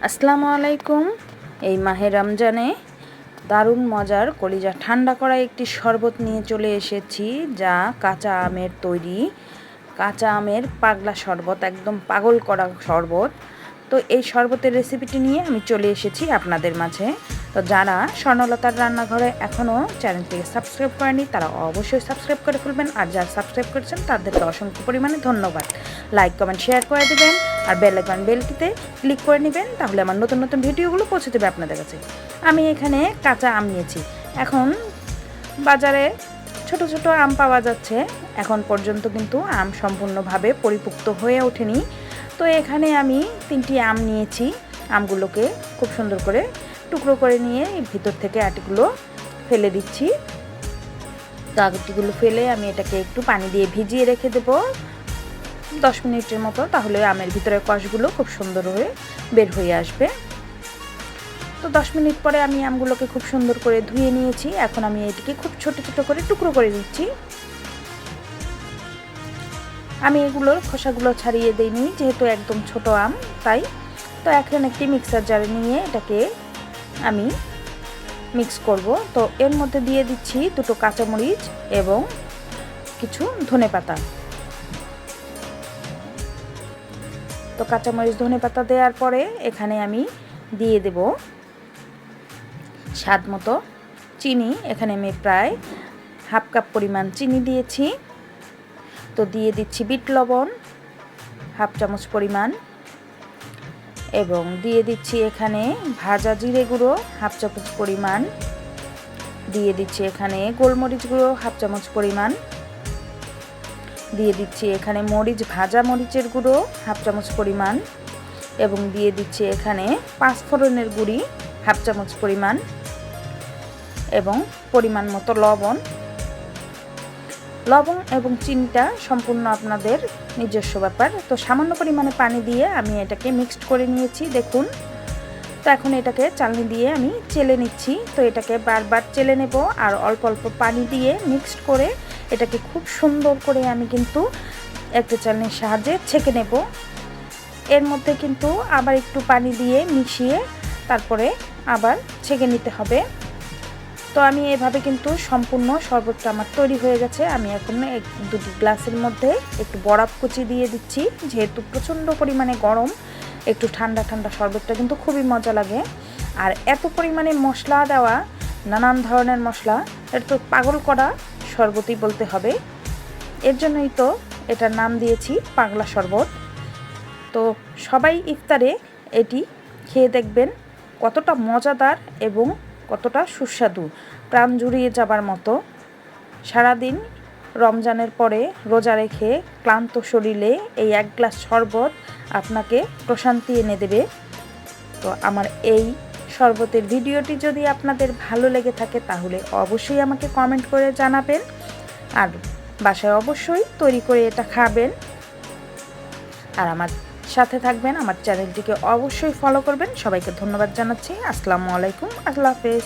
আসসালামু আলাইকুম। এই মাহে রমজানে দারুণ মজার কলিজা ঠান্ডা করা একটি শরবত নিয়ে চলে এসেছি, যা কাঁচা আমের তৈরি। কাঁচা আমের পাগলা শরবত, একদম পাগল করা শরবত। তো এই শরবতের রেসিপিটি নিয়ে আমি চলে এসেছি আপনাদের মাঝে। তো যারা স্বর্ণলতার রান্নাঘরে এখনও চ্যানেলটিকে সাবস্ক্রাইব করেনি তারা অবশ্যই সাবস্ক্রাইব করে ফেলবেন, আর যারা সাবস্ক্রাইব করেছেন তাদেরকে অসংখ্য পরিমাণে ধন্যবাদ। লাইক কমেন্ট শেয়ার করে দেবেন, আর বেলটিতে ক্লিক করে নেবেন, তাহলে আমার নতুন নতুন ভিডিওগুলো পৌঁছে দেবে আপনাদের কাছে। আমি এখানে কাঁচা আম নিয়েছি। এখন বাজারে ছোট ছোট আম পাওয়া যাচ্ছে, এখন পর্যন্ত কিন্তু আম সম্পূর্ণভাবে পরিপুক্ত হয়ে ওঠেনি। তো এখানে আমি 3টি আম নিয়েছি। আমগুলোকে খুব সুন্দর করে টুকরো করে নিয়ে ভিতর থেকে আটিগুলো ফেলে দিচ্ছি। তো আটিগুলো ফেলে আমি এটাকে একটু পানি দিয়ে ভিজিয়ে রেখে দেবো 10 মিনিটের মতো, তাহলে আমের ভিতরের কষগুলো খুব সুন্দর হয়ে বের হয়ে আসবে। তো 10 মিনিট পরে আমি আমগুলোকে খুব সুন্দর করে ধুয়ে নিয়েছি। এখন আমি এটিকে খুব ছোট ছোট করে টুকরো করে দিচ্ছি। আমি এগুলোর খোসাগুলো ছাড়িয়ে দিইনি, যেহেতু একদম ছোট আম তাই। তো এখন একটি মিক্সার জারে নিয়ে এটাকে আমি মিক্স করব। তো এর মধ্যে দিয়ে দিচ্ছি 2টো কাঁচামরিচ এবং কিছু ধনেপাতা। তো কাঁচামরিচ ধনেপাতা দেওয়ার পরে এখানে আমি দিয়ে দেব স্বাদ মতো চিনি। এখানে আমি প্রায় হাফ কাপ পরিমাণ চিনি দিয়েছি। তো দিয়ে দিচ্ছি বিট লবণ হাফ চামচ পরিমাণ, এবং দিয়ে দিচ্ছি এখানে ভাজা জিরে গুঁড়ো হাফ চামচ পরিমাণ, দিয়ে দিচ্ছি এখানে গোলমরিচ গুঁড়ো হাফ চামচ পরিমাণ, দিয়ে দিচ্ছি এখানে ভাজা মরিচের গুঁড়ো হাফ চামচ পরিমাণ, এবং দিয়ে দিচ্ছি এখানে পাঁচফোড়নের গুঁড়ি হাফ চামচ পরিমাণ, এবং পরিমাণ মতো লবণ এবং চিনিটা সম্পূর্ণ আপনাদের নিজস্ব ব্যাপার। তো সামান্য পরিমাণে পানি দিয়ে আমি এটাকে মিক্সড করে নিয়েছি, দেখুন। তো এখন এটাকে চালনি দিয়ে আমি চেলে নিচ্ছি। তো এটাকে বারবার চেলে নেব, আর অল্প অল্প পানি দিয়ে মিক্সড করে এটাকে খুব সুন্দর করে আমি কিন্তু একটা চালনির সাহায্যে ছেঁকে নেব। এর মধ্যে কিন্তু আবার একটু পানি দিয়ে মিশিয়ে তারপরে আবার ছেঁকে নিতে হবে। তো আমি এভাবে কিন্তু সম্পূর্ণ শরবতটা আমার তৈরি হয়ে গেছে। আমি এখন 2টি গ্লাসের মধ্যে একটু বরফ কুচি দিয়ে দিচ্ছি, যেহেতু প্রচণ্ড পরিমাণে গরম। একটু ঠান্ডা ঠান্ডা শরবতটা কিন্তু খুবই মজা লাগে। আর এত পরিমাণে মশলা দেওয়া, নানান ধরনের মশলা, এটা তো পাগল করা শরবতই বলতে হবে। এর জন্যই তো এটার নাম দিয়েছি পাগলা শরবত। তো সবাই ইফতারে এটি খেয়ে দেখবেন কতটা মজাদার এবং কতটা সুস্বাদু, প্রাণ জুড়িয়ে যাবার মতো। সারাদিন রমজানের পরে রোজা রেখে ক্লান্ত শরীরে এই 1 গ্লাস শরবত আপনাকে প্রশান্তি এনে দেবে। তো আমার এই শরবতের ভিডিওটি যদি আপনাদের ভালো লেগে থাকে তাহলে অবশ্যই আমাকে কমেন্ট করে জানাবেন, আর বাসায় অবশ্যই তৈরি করে এটা খাবেন, আর আমার সাথে থাকবেন। আমার চ্যানেলটিকে অবশ্যই ফলো করবেন। সবাইকে ধন্যবাদ জানাচ্ছি। আসসালামু আলাইকুম, আল্লাহ হাফেজ।